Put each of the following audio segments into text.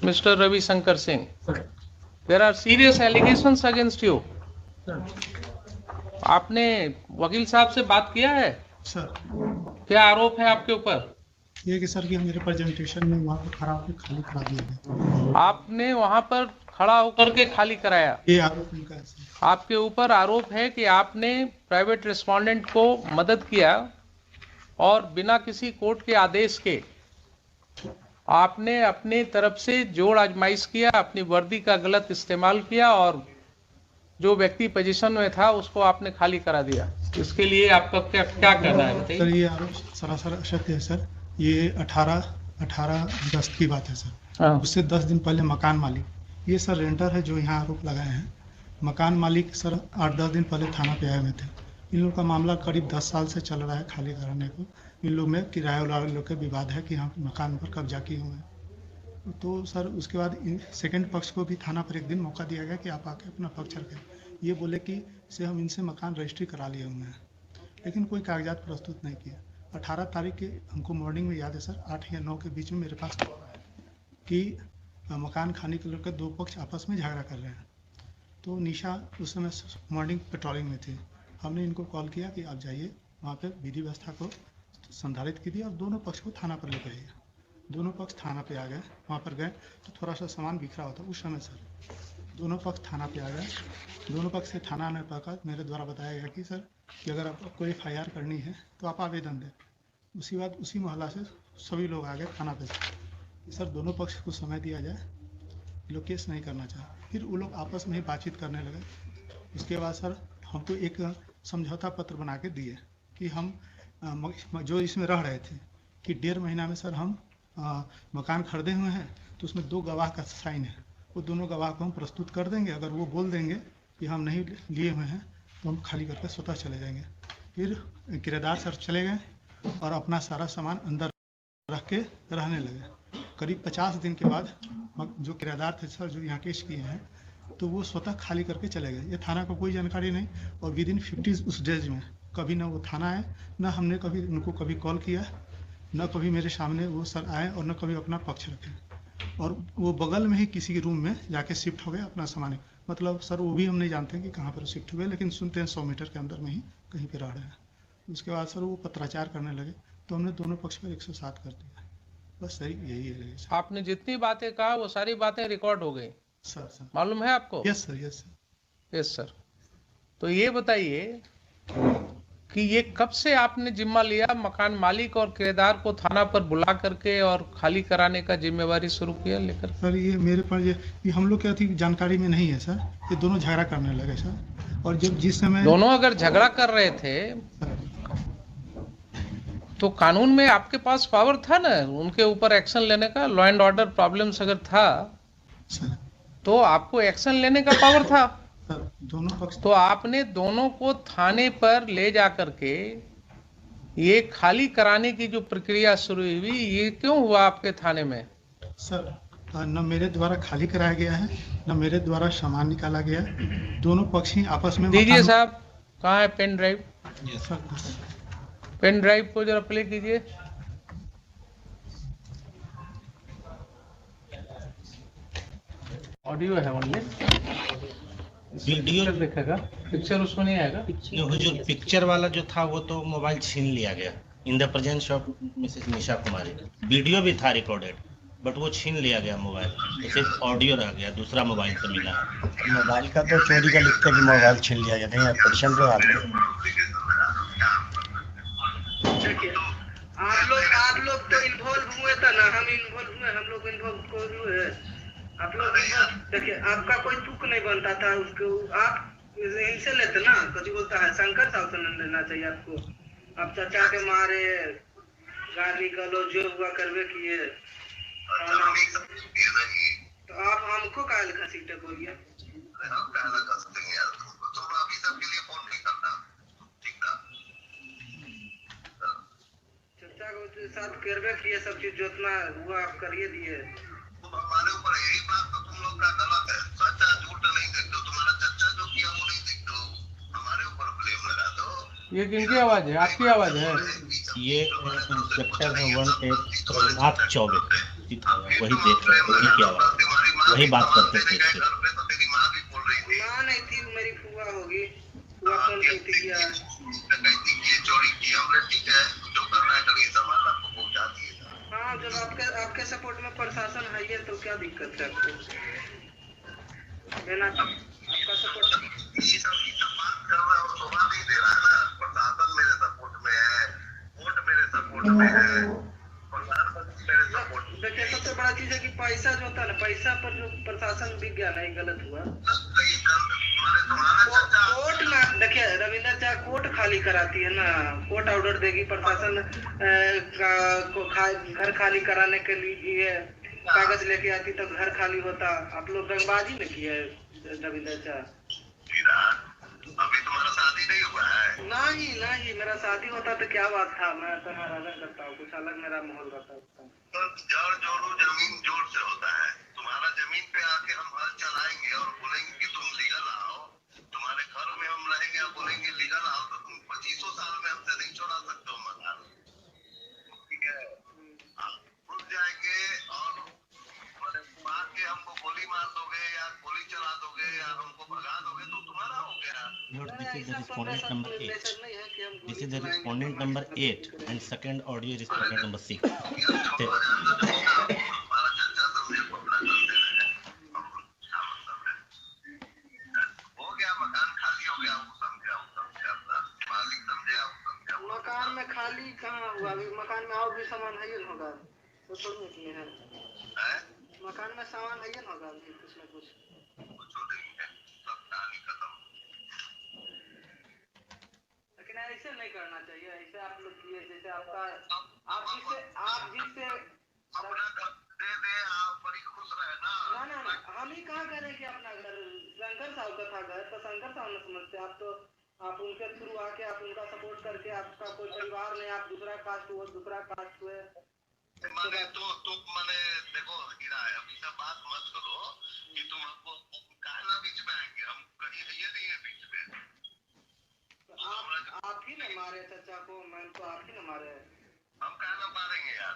Mr. Ravi Shankar Singh, there are serious allegations against you. आपने वकील साहब से बात किया है? सर क्या आरोप है आपके ऊपर? ये कि सर कि मेरे प्रेजेंटेशन में वहाँ पर खड़ा होकर खाली करा दिया गया। आपने वहां पर खड़ा होकर के खाली कराया? ये आरोप उनका है सर। आपके ऊपर आरोप है कि आपने प्राइवेट रेस्पोंडेंट को मदद किया और बिना किसी कोर्ट के आदेश के आपने अपने तरफ से जोड़ आजमाइश किया, अपनी वर्दी का गलत इस्तेमाल किया और जो व्यक्ति पोजीशन में था उसको आपने खाली करा दिया। इसके लिए आपका क्या कहना है बताइए? सर ये आरोप सरासर असत्य है सर। ये 18 अगस्त की बात है सर। उससे 10 दिन पहले मकान मालिक, ये सर रेंटर है जो यहाँ आरोप लगाए हैं। मकान मालिक सर 8-10 दिन पहले थाना पे आए हुए थे। इन लोग का मामला करीब 10 साल से चल रहा है खाली कराने को। इन लोग में किराया वाले लोग के विवाद है कि यहाँ मकान पर कब्जा किए हुए हैं। तो सर उसके बाद सेकंड पक्ष को भी थाना पर एक दिन मौका दिया गया कि आप आके अपना पक्ष रखें। ये बोले कि से हम इनसे मकान रजिस्ट्री करा लिए हुए हैं, लेकिन कोई कागजात प्रस्तुत नहीं किया। 18 तारीख के हमको मॉर्निंग में याद है सर 8 या 9 के बीच में मेरे पास कि मकान खाने के लेकर 2 पक्ष आपस में झगड़ा कर रहे हैं। तो निशा उस समय मॉर्निंग पेट्रोलिंग में थी। हमने इनको कॉल किया कि आप जाइए वहाँ पे विधि व्यवस्था को संधारित कीजिए और दोनों पक्ष को थाना पर लेकर आइए। दोनों पक्ष थाना पे आ गए। वहाँ पर गए तो थोड़ा सा सामान बिखरा होता उस समय सर दोनों पक्ष थाना पे आ गए। दोनों पक्ष से थाना आने पर मेरे द्वारा बताया गया कि सर कि अगर आपको FIR करनी है तो आप आवेदन दें। उसी बाद उसी मोहल्ला से सभी लोग आ गए थाना पे सर दोनों पक्ष को समय दिया जाए, लोग केस नहीं करना चाहे। फिर वो लोग आपस में ही बातचीत करने लगे। उसके बाद सर हमको एक समझौता पत्र बना के दिए कि हम जो इसमें रह रहे थे कि 1.5 महीना में सर हम मकान खरीदे हुए हैं, तो उसमें 2 गवाह का साइन है। वो दोनों गवाह को हम प्रस्तुत कर देंगे। अगर वो बोल देंगे कि हम नहीं लिए हुए हैं तो हम खाली करके स्वतः चले जाएंगे। फिर किराएदार सर चले गए और अपना सारा सामान अंदर रख के रहने लगे। करीब 50 दिन के बाद जो किराएदार थे सर जो यहाँ केस किए हैं तो वो स्वतः खाली करके चले गए। ये थाना को कोई जानकारी नहीं और विदिन 50 उस डेज में कभी ना वो थाना आए, ना हमने कभी उनको कभी कॉल किया, न कभी मेरे सामने वो सर आए और न कभी अपना पक्ष रखे। और वो बगल में ही किसी रूम में जाके शिफ्ट हो गए अपना सामान। मतलब सर वो भी हम नहीं जानते कि कहाँ पर शिफ्ट हुए, लेकिन सुनते हैं 100 मीटर के अंदर में ही कहीं पर रह रहे हैं। उसके बाद सर वो पत्राचार करने लगे तो हमने दोनों पक्ष पर 107 कर दिया। बस सही यही है सर। आपने जितनी बातें कहा वो सारी बातें रिकॉर्ड हो गई सर मालूम है आपको? Yes sir yes sir yes sir. तो ये बताइए कि ये कब से आपने जिम्मा लिया मकान मालिक और किराएदार को थाना पर बुला करके और खाली कराने का जिम्मेवारी शुरू किया लेकर? सर ये मेरे पास ये हम लोग क्या थी जानकारी में नहीं है सर। ये दोनों झगड़ा करने लगे सर। और जब जिस समय दोनों अगर झगड़ा कर रहे थे तो कानून में आपके पास पावर था ना उनके ऊपर एक्शन लेने का। लॉ एंड ऑर्डर प्रॉब्लम्स अगर था सर तो आपको एक्शन लेने का पावर था। दोनों पक्ष तो आपने दोनों को थाने पर ले जा करके ये खाली कराने की जो प्रक्रिया शुरू हुई ये क्यों हुआ आपके थाने में? सर न मेरे द्वारा खाली कराया गया है न मेरे द्वारा सामान निकाला गया है। दोनों पक्ष ही आपस में दीजिए साहब, कहाँ है pen drive? Sir pen drive को जरा प्ले कीजिए। ऑडियो है ओनली, वीडियो देखेगा पिक्चर उसको नहीं आएगा। जो पिक्चर वाला जो था वो तो मोबाइल छीन लिया गया in the presence of Mrs Nisha Kumari. Video भी था रिकॉर्डेड बट वो छीन लिया गया मोबाइल, तो सिर्फ ऑडियो रह गया, दूसरा मोबाइल से मिला है। मोबाइल का तो चोरी का लिखते कि मोबाइल छीन लिया गया नहीं पोजीशन पे बात आप लोग तो इन्वॉल्व हुए था ना, हम इन्वॉल्व हुए, हम लोग इन्वॉल्व हुए। आप लोग देखिए आपका कोई तुक नहीं बनता था उसको, आप इनसे लेते ना। कभी बोलता है शंकर साहब से लेना चाहिए आपको। आप चाचा के मारे गाली गलो जो हुआ करवे किए, तो आप हमको काहे लिखा सीटे बोलिए। चाचा के साथ करवे किए, सब चीज जोतना हुआ आप करिए दिए। हमारे ऊपर यही बात तो तुम लोग का गलत है। सच्चा झूठ नहीं देखते हो, तुम्हारा चच्चा जो किया वो नहीं देखते हो, हमारे ऊपर ब्लेम लगा दो। ये किनकी आवाज है? आपकी आवाज है? ये इंस्पेक्टर है 1 प्रभात चौबे वही देख रहे हैं, उन्हीं की आवाज। वही बात करते थे तेरे घर पे तो तेरी माँ भी बोल रही थी माँ नहीं थी, मेरी फुआ होगी। फुआ फोन की थी क्या? डकैती की, चोरी की, हमने ठीक है जो करना है करिए, सामान आपको पहुंचा दिए। हाँ, जब आपके सपोर्ट में प्रशासन है ये, तो क्या दिक्कत है आपको? बिना आपका सपोर्ट। ये सब बात कर रहा है और शोभा नहीं दे रहा है ना। प्रशासन मेरे सपोर्ट में है, कोर्ट मेरे सपोर्ट में है, प्रधानमंत्री मेरे सपोर्ट में देखिए, सबसे बड़ा चीज है कि पैसा जो होता है ना, पैसा पर जो प्रशासन बिक गया नहीं, गलत हुआ। तुम्हारा चर्चा कोर्ट में देखिए, रविंदर चाहे कोर्ट खाली कराती है ना, कोर्ट ऑर्डर देगी, प्रशासन घर खाली कराने के लिए कागज लेके आती, तब घर खाली होता। आप लोग रंगबाजी में किए रविंदर चाह। अभी तुम्हारा शादी नहीं हुआ है? नहीं, मेरा शादी होता तो क्या बात था, मैं तो नाराजन करता हूँ, कुछ अलग मेरा माहौल रहता। तो जड़ जोड़ो जमीन जोड़ से होता है। तुम्हारा जमीन पे आके हम हल चलाएंगे और बोलेंगे कि तुम लीगल आओ, तुम्हारे घर में हम रहेंगे और बोलेंगे लीगल आओ, तो तुम 25 साल में हमसे नहीं छोड़ा सकते हो मकान, ठीक है? रुक जाएंगे और मार के हमको गोली मार दोगे या गोली चला दोगे या हमको भगा दोगे तो तुम्हारा हो गया। This is the respondent number 8. This is the respondent number 8 and second audio is respondent number 6. हमारा चर्चा समझे अपना करते रहे, हो गया मकान खाली हो गया, वो समझा मालिक समझे, मकान में खाली कहाँ हुआ? अभी मकान में और भी सामान है ही होगा, तो थोड़ी इतनी है। मकान में सामान है ही होगा अभी कुछ न कुछ। लेकिन ऐसे नहीं करना चाहिए, ऐसे आप लोग किए जैसे आपका आप जिससे अपना घर दे दे, आप बड़ी खुश रहे ना। ना, हम ही कहाँ करें कि अपना घर, शंकर साहब का था घर, तो शंकर साहब ने समझते। आप तो आप उनके थ्रू आके, आप उनका सपोर्ट करके, आपका कोई परिवार नहीं, आप दूसरा कास्ट हुए, माने तो माने देखो हीरा है, अभी सब बात मत करो कि तुम हमको कहना बीच में आएंगे, हम कहीं है ये नहीं है बीच में। आप ही ने मारे चाचा को, मैं तो आप ही ने मारे। हम कहना मारेंगे यार,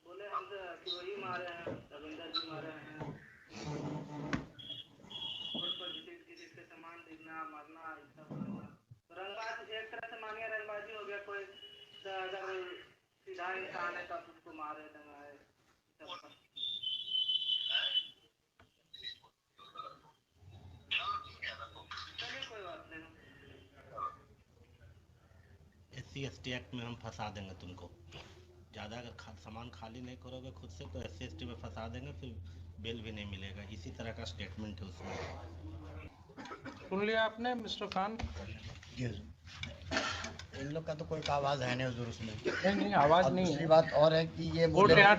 बोले हमसे कि वही मारे हैं, रविंदर जी मारे हैं। रोड पर किसी से सामान देखना, मारना, ऐसा करना, रंगबाजी एक तरह से मानिए, रंगबाजी हो गया। कोई अगर सीधा इंसान है तो आप उसको मारे दंगाए, चलिए कोई बात नहीं। SC/ST एक्ट में हम फंसा देंगे तुमको। ज़्यादा अगर सामान खाली नहीं करोगे खुद से तो SC/ST में फंसा देंगे, फिर बेल भी नहीं मिलेगा। इसी तरह का स्टेटमेंट है उसमें। सुन लिया आपने मिस्टर खान? इन लोग का तो कोई आवाज है नहीं हुजूर उसमें। नहीं, आवाज नहीं दूसरी है। बात और है कि ये कोर्ट यहाँ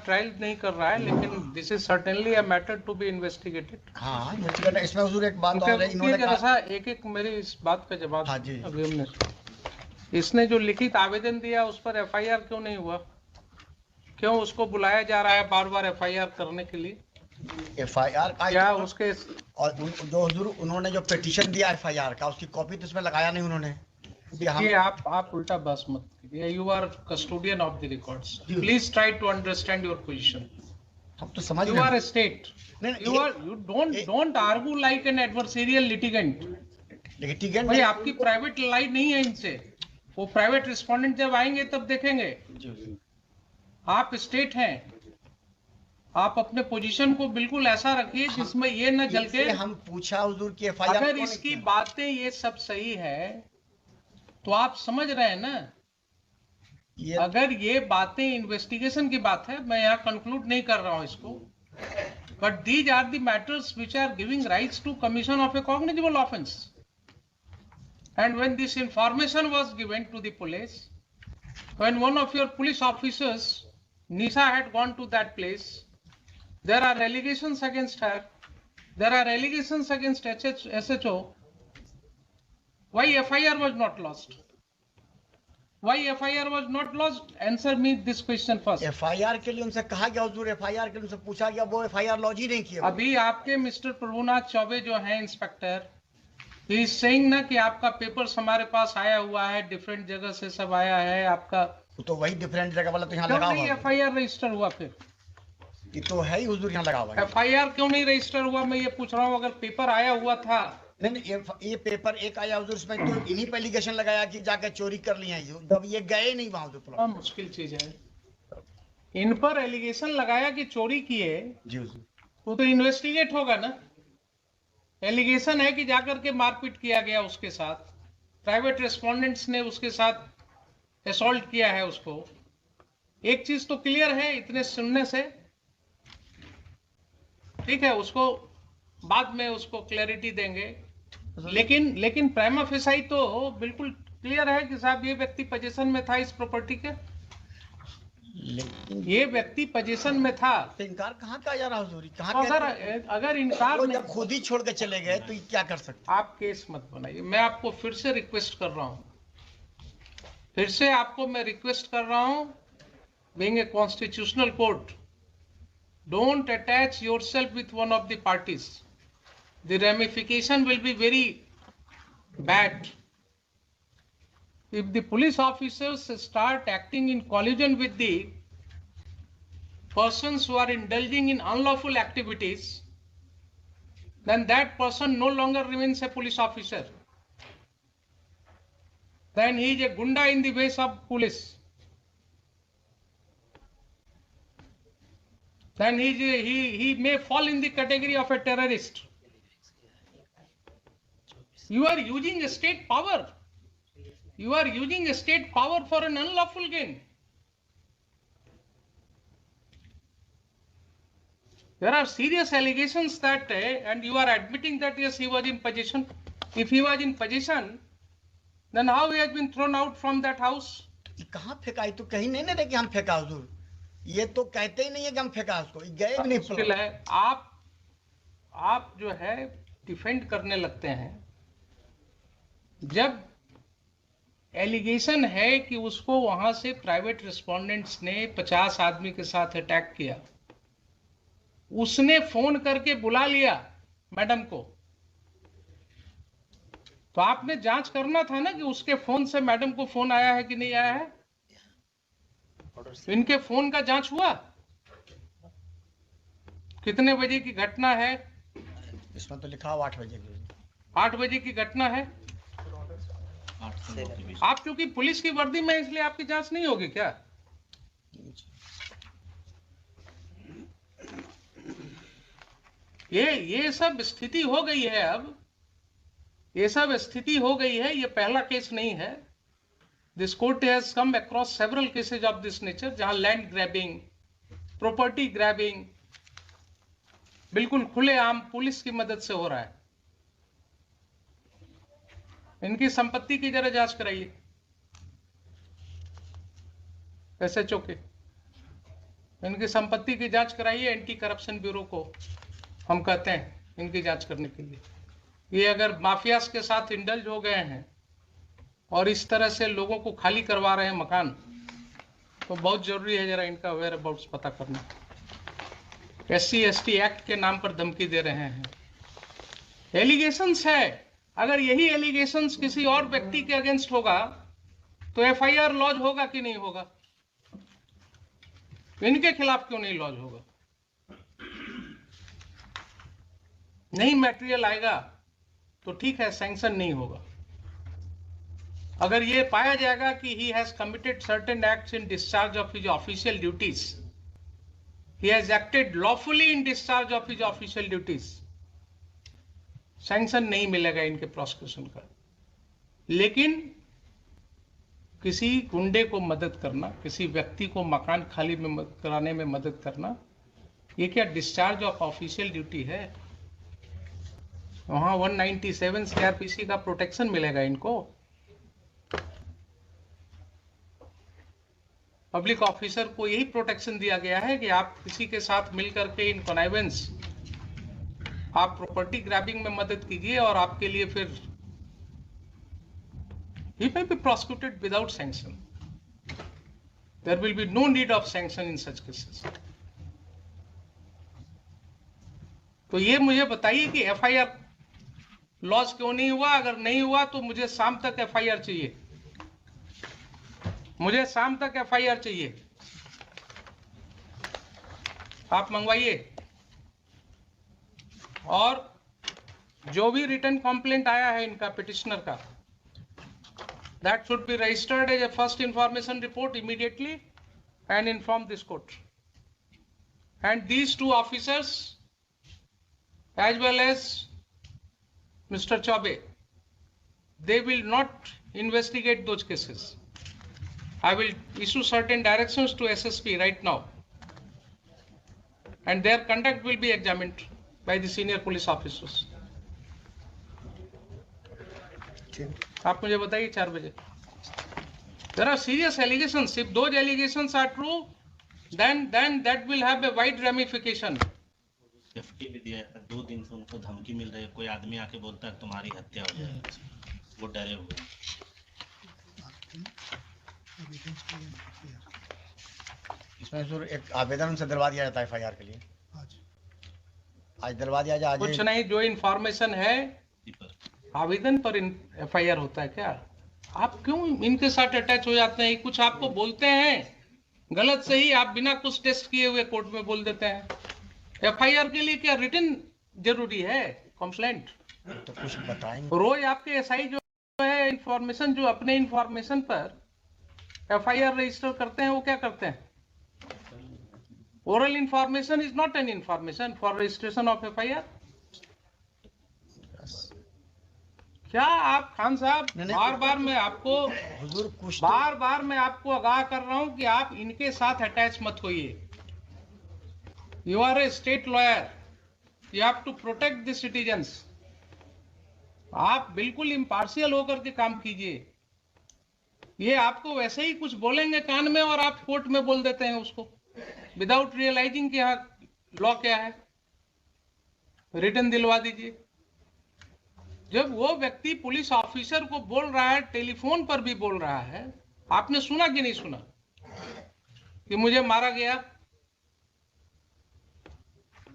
ट्रायल नहीं कर रहा है, लेकिन this is certainly a matter to be investigated. हाँ, इसमें हुजूर एक बात और है, इन्होंने जरा एक मेरी इस बात का जवाब। हाँ जी। अभी हमने इसने जो लिखित आवेदन दिया उस पर FIR क्यों नहीं हुआ? क्यों उसको बुलाया जा रहा है बार बार FIR करने के लिए? FIR का क्या उसके और जो हुजूर उन्होंने जो पिटीशन दिया FIR का, उसकी कॉपी तो इसमें लगाया नहीं उन्होंने। ये आप उल्टा बस मत कीजिए। You are custodian of the records, please try to understand your position. हम तो समझ you are a state, you don't argue like an adversarial litigant। भाई आपकी प्राइवेट लाइन नहीं है इनसे, वो प्राइवेट रिस्पोंडेंट जब आएंगे तब देखेंगे। आप स्टेट हैं, आप अपने पोजीशन को बिल्कुल ऐसा रखिए जिसमें ये न जल के। हम पूछा हुजूर की FIR अगर इसकी बातें ये सब सही है तो आप समझ रहे हैं ना, अगर ये बातें इन्वेस्टिगेशन की बात है, मैं यहाँ कंक्लूड नहीं कर रहा हूँ इसको, but these are the matters which are giving rights to commission of a cognizable offence. And when this information was given to the police, when one of your police officers, Nisha, had gone to that place, there are allegations against her, there are allegations against SHO. Why FIR was not lodged? Why FIR was not lodged? Answer me this question first. FIR के लिए उनसे कहा गया हुजूर, FIR के लिए उनसे पूछा गया, वो FIR लॉन्च ही नहीं किया। अभी आपके मिस्टर प्रभुनाथ चौबे जो हैं इंस्पेक्टर, ही इज सेइंग ना कि आपका पेपर्स हमारे पास आया हुआ है, डिफरेंट जगह से सब आया है आपका। तो वही डिफरेंट जगह वाला तो यहाँ लगा हुआ है। FIR रजिस्टर हुआ फिर ये तो है ही हुजूर यहाँ लगा हुआ है। FIR क्यों नहीं रजिस्टर हुआ, मैं ये पूछ रहा हूँ। अगर पेपर आया हुआ था, नहीं ये पेपर एक आया हुजूर, इसमें तो इन्हीं पे एलिगेशन लगाया कि जाके चोरी कर लिया है, जब ये गए नहीं वहां हुजूर। बड़ा मुश्किल चीज है। इन पर एलिगेशन लगाया कि चोरी किए, जी हुजूर। तो इन्वेस्टिगेट होगा ना। एलिगेशन है कि जाकर के मारपीट किया गया उसके साथ, प्राइवेट रेस्पोंडेंट्स ने उसके साथ असॉल्ट किया है उसको। एक चीज तो क्लियर है इतने सुनने से, ठीक है, उसको बाद में उसको क्लैरिटी देंगे, लेकिन प्राइमा फेसाई तो बिल्कुल क्लियर है कि साहब ये व्यक्ति पोजीशन में था इस प्रॉपर्टी के, लेकिन ये व्यक्ति पोजीशन में था। तो इनकार कहाँ का जा रहा हुजूर, तो कहाँ अगर इनकार वो नहीं, जब खुद ही छोड़ के चले गए तो ये क्या कर सकते। आप केस मत बनाइए। मैं आपको फिर से रिक्वेस्ट कर रहा हूं, फिर से आपको मैं रिक्वेस्ट कर रहा हूं, being a constitutional court, don't attach yourself with one of the parties. The ramification will be very bad. If the police officers start acting in collusion with the persons who are indulging in unlawful activities, then that person no longer remains a police officer. Then he is a gunda in the ways of police. Then he may fall in the category of a terrorist. You are using a state power. You are using a state power for an unlawful gain. There are serious allegations that, and you are admitting that yes, he was in possession. If he was in possession, then how he has been thrown out from that house? कहाँ फेंका, ये तो कहीं नहीं ना कि हम फेंका हुजूर, ये तो कहते ही नहीं है कि हम फेंका उसको, ये गए भी नहीं। मुश्किल है। आप जो है डिफेंड करने लगते हैं, जब एलिगेशन है कि उसको वहां से प्राइवेट रिस्पोंडेंट्स ने 50 आदमी के साथ अटैक किया, उसने फोन करके बुला लिया मैडम को, तो आपने जांच करना था ना कि उसके फोन से मैडम को फोन आया है कि नहीं आया है। इनके फोन का जांच हुआ, कितने बजे की घटना है? इसमें तो लिखा हुआ 8 बजे की। 8 बजे की घटना है। आप चूंकि पुलिस की वर्दी में, इसलिए आपकी जांच नहीं होगी क्या? ये सब स्थिति हो गई है। अब ये सब स्थिति हो गई है, ये पहला केस नहीं है। This court has come across several cases of this nature, जहां लैंड ग्रैबिंग, प्रॉपर्टी ग्रैबिंग बिल्कुल खुलेआम पुलिस की मदद से हो रहा है। इनकी संपत्ति की जरा जांच कराइए, SHO के, इनकी संपत्ति की जांच कराइए। एंटी करप्शन ब्यूरो को हम कहते हैं इनकी जांच करने के लिए। ये अगर माफियास के साथ इंडल्ज हो गए हैं और इस तरह से लोगों को खाली करवा रहे हैं मकान, तो बहुत जरूरी है जरा इनका वेयर अबाउट्स पता करना। SC/ST एक्ट के नाम पर धमकी दे रहे हैं। एलिगेशंस है, अगर यही एलिगेशंस किसी और व्यक्ति के अगेंस्ट होगा तो FIR लॉज होगा कि नहीं होगा? इनके खिलाफ क्यों नहीं लॉज होगा? नहीं मटेरियल आएगा तो ठीक है, सैंक्शन नहीं होगा। अगर ये पाया जाएगा कि he has committed certain acts in discharge of his official duties, he has acted lawfully in discharge of his official duties, sanction नहीं मिलेगा इनके प्रोसिक्यूशन का। लेकिन किसी गुंडे को मदद करना, किसी व्यक्ति को मकान खाली में कराने में मदद करना, ये क्या डिस्चार्ज ऑफ ऑफिशियल ड्यूटी है? वहां 197 CRPC का प्रोटेक्शन मिलेगा इनको। पब्लिक ऑफिसर को यही प्रोटेक्शन दिया गया है कि आप किसी के साथ मिलकर के इन कॉनाइवेंस, आप प्रॉपर्टी ग्रैबिंग में मदद कीजिए और आपके लिए फिर he may be prosecuted without sanction. There will be no need of sanction in such cases. तो ये मुझे बताइए कि FIR लॉस क्यों नहीं हुआ? अगर नहीं हुआ तो मुझे शाम तक FIR चाहिए, मुझे शाम तक FIR चाहिए। आप मंगवाइए, और जो भी रिटर्न कंप्लेंट आया है इनका पिटिशनर का, that should be registered as a first information report immediately and inform this court, and these two officers as well as Mr. Chaube, they will not investigate those cases. I will issue certain directions to SSP right now, and their conduct will be examined by the senior police officers. आप मुझे बताइए 4 बजे. There are serious allegations. If those allegations are true, then that will have a wide ramification. Safety भी दिया है, 2 दिन से उनको धमकी मिल रही है, कोई आदमी आके बोलता है तुम्हारी हत्या हो जाएगी, वो डरे हुए हैं। इसमें सर एक आवेदन उनसे दिलवा दिया जाता है FIR के लिए, आज दिलवा दिया जाए। कुछ नहीं, जो इंफॉर्मेशन है आवेदन पर FIR होता है क्या? आप क्यों इनके साथ अटैच हो जाते हैं? कुछ आपको बोलते हैं गलत सही, आप बिना कुछ टेस्ट किए हुए कोर्ट में बोल देते हैं। FIR के लिए क्या रिटन जरूरी है? कंप्लेंट तो कुछ बताएंगे। रोज आपके SI जो है इंफॉर्मेशन, जो अपने इंफॉर्मेशन पर FIR रजिस्टर करते हैं, वो क्या करते हैं? Oral information is not an information for registration of FIR। क्या आप खान साहब, बार बार मैं आपको आगाह कर रहा हूं कि आप इनके साथ अटैच मत होइए। You are a state lawyer. You have to protect the citizens. आप बिल्कुल इम्पार्शियल होकर के काम कीजिए। ये आपको वैसे ही कुछ बोलेंगे कान में और आप कोर्ट में बोल देते हैं उसको, विदाउट रियलाइजिंग कि यहाँ लॉ क्या है। रिटर्न दिलवा दीजिए। जब वो व्यक्ति पुलिस ऑफिसर को बोल रहा है, टेलीफोन पर भी बोल रहा है, आपने सुना कि नहीं सुना कि मुझे मारा गया?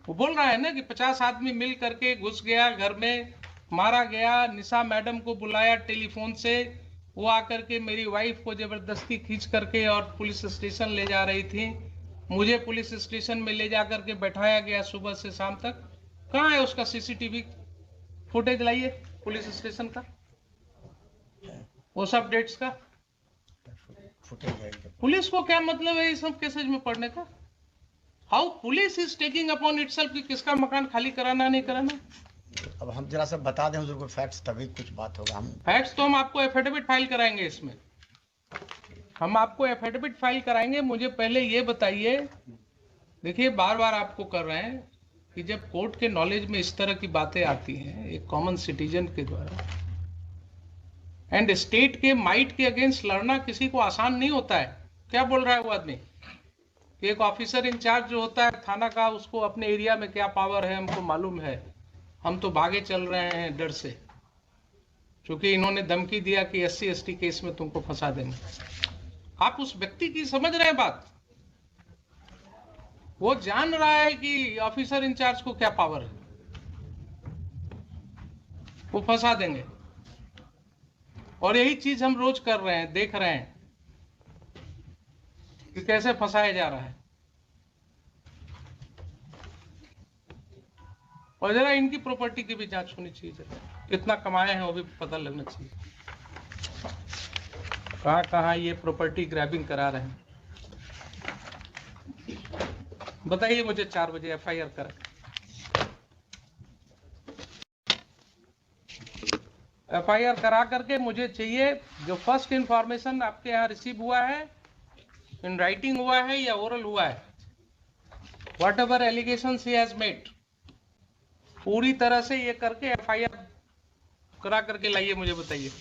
वो बोल रहा है ना कि 50 आदमी मिल करके घुस गया घर में, मारा गया, निशा मैडम को बुलाया टेलीफोन से, वो आकर के मेरी वाइफ को जबरदस्ती खींच करके और पुलिस स्टेशन ले जा रही थी। मुझे पुलिस स्टेशन में ले जा करके बैठाया गया सुबह से शाम तक। कहाँ है उसका CCTV फुटेज? लाइए पुलिस स्टेशन का, वो सब डेट्स का। पुलिस को क्या मतलब है इस सब केसेज में पढ़ने का? How police is taking upon itself कि किसका मकान खाली कराना नहीं कराना। अब हम जरा सा बता दें हुजूर को फैक्ट्स, तभी कुछ बात होगा। हम फैक्ट्स तो हम आपको एफिडेविट फाइल कराएंगे, इसमें हम आपको एफिडेविट फाइल कराएंगे। मुझे पहले ये बताइए, देखिए बार बार आपको कर रहे हैं कि जब कोर्ट के नॉलेज में इस तरह की बातें आती हैं एक कॉमन सिटीजन के द्वारा, एंड स्टेट के माइट के अगेंस्ट लड़ना किसी को आसान नहीं होता है। क्या बोल रहा है वो आदमी? एक ऑफिसर इंचार्ज जो होता है थाना का, उसको अपने एरिया में क्या पावर है हमको मालूम है, हम तो भागे चल रहे हैं डर से, क्योंकि इन्होंने धमकी दिया कि SC ST केस में तुमको फंसा देंगे। आप उस व्यक्ति की समझ रहे हैं बात? वो जान रहा है कि ऑफिसर इंचार्ज को क्या पावर है, वो फंसा देंगे। और यही चीज हम रोज कर रहे हैं, देख रहे हैं कि कैसे फंसाया जा रहा है। और जरा इनकी प्रॉपर्टी की भी जांच होनी चाहिए, कितना कमाए हैं वो भी पता लगना चाहिए, कहाँ कहाँ ये प्रॉपर्टी ग्रैबिंग करा रहे हैं। बताइए मुझे 4 बजे FIR करें। FIR करा करके मुझे चाहिए जो फर्स्ट इंफॉर्मेशन आपके यहाँ रिसीव हुआ है, इन राइटिंग हुआ है या ओरल हुआ है, what ever allegations he has made, पूरी तरह से ये करके FIR करा करके लाइए, मुझे बताइए।